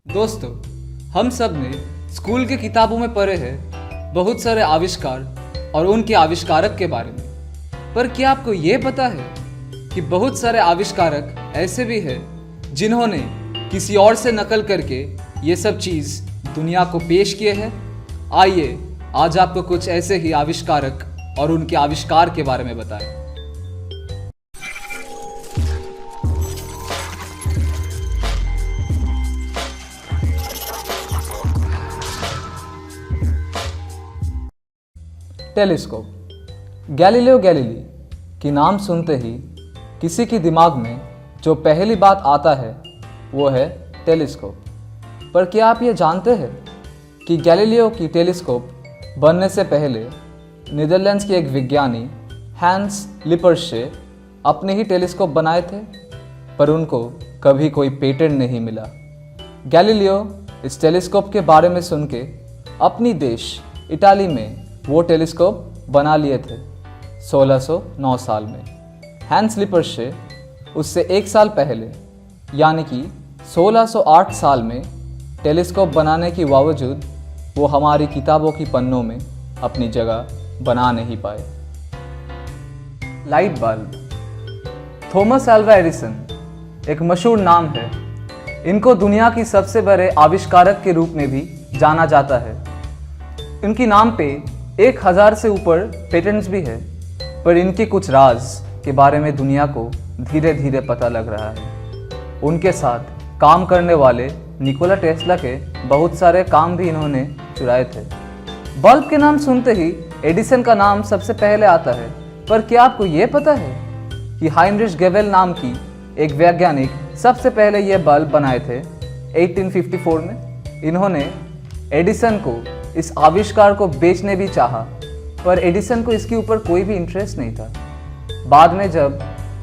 दोस्तों, हम सब ने स्कूल की किताबों में पढ़े हैं बहुत सारे आविष्कार और उनके आविष्कारक के बारे में। पर क्या आपको ये पता है कि बहुत सारे आविष्कारक ऐसे भी हैं जिन्होंने किसी और से नकल करके ये सब चीज़ दुनिया को पेश किए हैं। आइए आज आपको कुछ ऐसे ही आविष्कारक और उनके आविष्कार के बारे में बताएं। टेलीस्कोप। गैलीलियो गैलीली की नाम सुनते ही किसी के दिमाग में जो पहली बात आता है वो है टेलीस्कोप। पर क्या आप ये जानते हैं कि गैलीलियो की टेलीस्कोप बनने से पहले नीदरलैंड्स के एक विज्ञानी हैंस लिपरशे अपने ही टेलीस्कोप बनाए थे, पर उनको कभी कोई पेटेंट नहीं मिला। गैलीलियो इस टेलीस्कोप के बारे में सुन के अपनी देश इटाली में वो टेलीस्कोप बना लिए थे 1609 साल में। हैंस लिपरशे उससे एक साल पहले यानी कि 1608 साल में टेलीस्कोप बनाने के बावजूद वो हमारी किताबों की पन्नों में अपनी जगह बना नहीं पाए। Light bulb. Thomas Alva Edison एक मशहूर नाम है। इनको दुनिया की सबसे बड़े आविष्कारक के रूप में भी जाना जाता है। इनकी नाम पे 1000 से ऊपर पेटेंट्स भी है, पर इनके कुछ राज के बारे में दुनिया को धीरे धीरे पता लग रहा है। उनके साथ काम करने वाले निकोला टेस्ला के बहुत सारे काम भी इन्होंने चुराए थे। बल्ब के नाम सुनते ही एडिसन का नाम सबसे पहले आता है, पर क्या आपको ये पता है कि हाइनरिश गेवेल नाम की एक वैज्ञानिक सबसे पहले ये बल्ब बनाए थे 1854 में। इन्होंने एडिसन को इस आविष्कार को बेचने भी चाहा, पर एडिसन को इसके ऊपर कोई भी इंटरेस्ट नहीं था। बाद में जब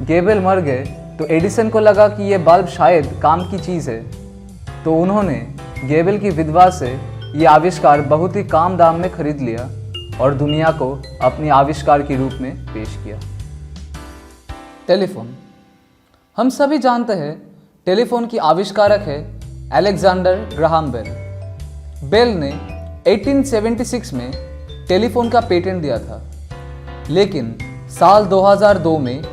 गेबेल मर गए तो एडिसन को लगा कि ये बल्ब शायद काम की चीज़ है, तो उन्होंने गेबेल की विधवा से ये आविष्कार बहुत ही कम दाम में खरीद लिया और दुनिया को अपनी आविष्कार के रूप में पेश किया। टेलीफोन। हम सभी जानते हैं टेलीफोन की आविष्कारक है अलेक्जेंडर ग्राहम बेल। बेल ने 1876 में टेलीफोन का पेटेंट दिया था, लेकिन साल 2002 में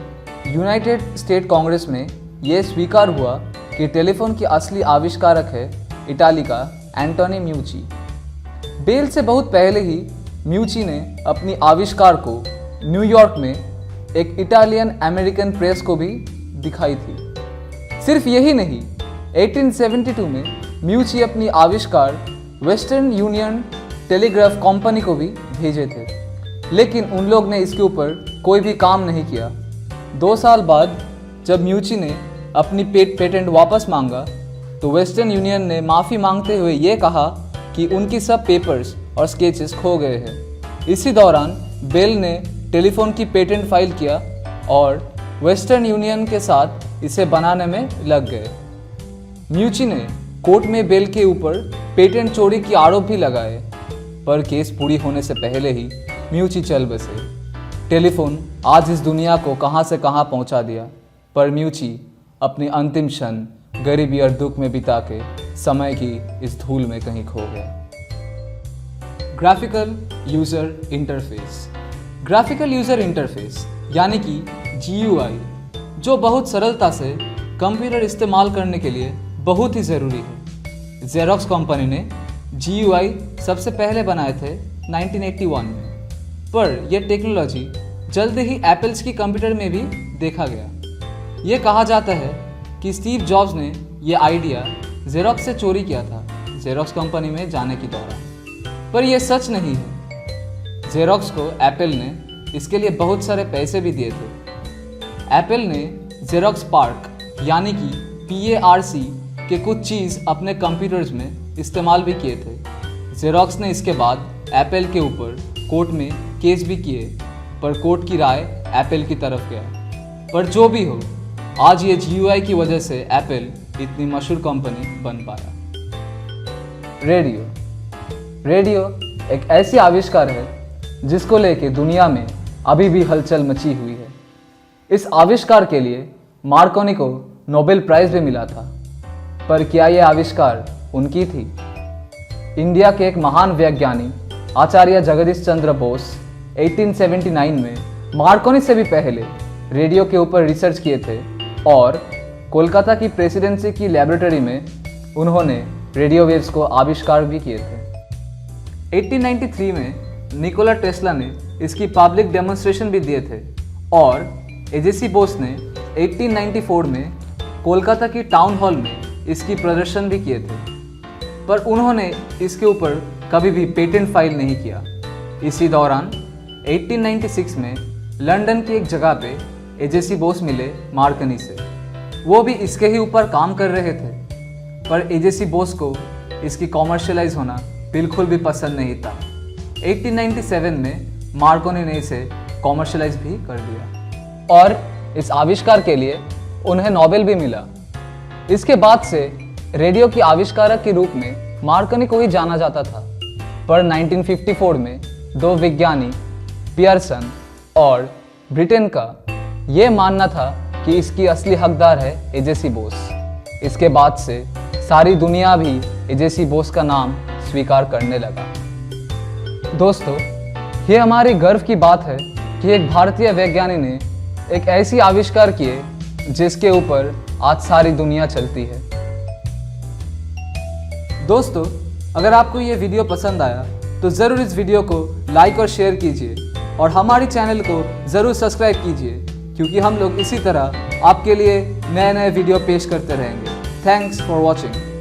यूनाइटेड स्टेट कांग्रेस में यह स्वीकार हुआ कि टेलीफोन की असली आविष्कारक है इटाली का एंटोनी म्यूची। बेल से बहुत पहले ही म्यूची ने अपनी आविष्कार को न्यूयॉर्क में एक इटालियन अमेरिकन प्रेस को भी दिखाई थी। सिर्फ यही नहीं, 1872 में म्यूची अपनी आविष्कार वेस्टर्न यूनियन टेलीग्राफ कंपनी को भी भेजे थे, लेकिन उन लोग ने इसके ऊपर कोई भी काम नहीं किया। 2 साल बाद जब म्यूची ने अपनी पेटेंट वापस मांगा तो वेस्टर्न यूनियन ने माफ़ी मांगते हुए ये कहा कि उनकी सब पेपर्स और स्केचेस खो गए हैं। इसी दौरान बेल ने टेलीफोन की पेटेंट फाइल किया और वेस्टर्न यूनियन के साथ इसे बनाने में लग गए। म्यूची ने कोर्ट में बेल के ऊपर पेटेंट चोरी की आरोप भी लगाए, पर केस पूरी होने से पहले ही म्यूची चल बसे। टेलीफोन आज इस दुनिया को कहां से कहां पहुंचा दिया, पर म्यूची अपनी अंतिम क्षण गरीबी और दुख में बिता के समय की इस धूल में कहीं खो गया। Graphical user interface. Graphical user interface यानी कि GUI, जो बहुत सरलता से कंप्यूटर इस्तेमाल करने के लिए बहुत ही ज़रूरी है। जेरोक्स कंपनी ने GUI सबसे पहले बनाए थे 1981 में, पर यह टेक्नोलॉजी जल्द ही एप्पल्स की कंप्यूटर में भी देखा गया। ये कहा जाता है कि स्टीव जॉब्स ने यह आइडिया जेरोक्स से चोरी किया था जेरोक्स कंपनी में जाने के दौरान, पर यह सच नहीं है। जेरोक्स को एप्पल ने इसके लिए बहुत सारे पैसे भी दिए थे। एप्पल ने जेरोक्स पार्क यानी कि PARC के कुछ चीज़ अपने कंप्यूटर्स में इस्तेमाल भी किए थे। जेरोक्स ने इसके बाद एप्पल के ऊपर कोर्ट में केस भी किए, पर कोर्ट की राय एप्पल की तरफ गया। पर जो भी हो, आज ये GUI की वजह से एप्पल इतनी मशहूर कंपनी बन पाया। रेडियो। रेडियो एक ऐसी आविष्कार है जिसको लेके दुनिया में अभी भी हलचल मची हुई है। इस आविष्कार के लिए मार्कोनी को नोबेल प्राइज़ भी मिला था। पर क्या ये आविष्कार उनकी थी। इंडिया के एक महान वैज्ञानिक आचार्य जगदीश चंद्र बोस 1879 में मार्कोनी से भी पहले रेडियो के ऊपर रिसर्च किए थे और कोलकाता की प्रेसिडेंसी की लैबोरेटरी में उन्होंने रेडियो वेव्स को आविष्कार भी किए थे। 1893 में निकोला टेस्ला ने इसकी पब्लिक डेमोन्स्ट्रेशन भी दिए थे और एजेसी बोस ने 1894 में कोलकाता की टाउन हॉल में इसकी प्रदर्शन भी किए थे, पर उन्होंने इसके ऊपर कभी भी पेटेंट फाइल नहीं किया। इसी दौरान 1896 में लंदन की एक जगह पे एजेसी बोस मिले मार्कनी से। वो भी इसके ही ऊपर काम कर रहे थे, पर एजेसी बोस को इसकी कॉमर्शियलाइज होना बिल्कुल भी पसंद नहीं था। 1897 में मार्कोनी ने इसे कॉमर्शियलाइज भी कर दिया और इस आविष्कार के लिए उन्हें नोबेल भी मिला। इसके बाद से रेडियो की आविष्कारक के रूप में मार्कोनी को ही जाना जाता था, पर 1954 में दो विज्ञानी पियर्सन और ब्रिटेन का ये मानना था कि इसकी असली हकदार है एजेसी बोस। इसके बाद से सारी दुनिया भी एजेसी बोस का नाम स्वीकार करने लगा। दोस्तों, ये हमारी गर्व की बात है कि एक भारतीय वैज्ञानिक ने एक ऐसी आविष्कार किए जिसके ऊपर आज सारी दुनिया चलती है। दोस्तों, अगर आपको ये वीडियो पसंद आया तो ज़रूर इस वीडियो को लाइक और शेयर कीजिए और हमारी चैनल को ज़रूर सब्सक्राइब कीजिए, क्योंकि हम लोग इसी तरह आपके लिए नए नए वीडियो पेश करते रहेंगे। Thanks for watching.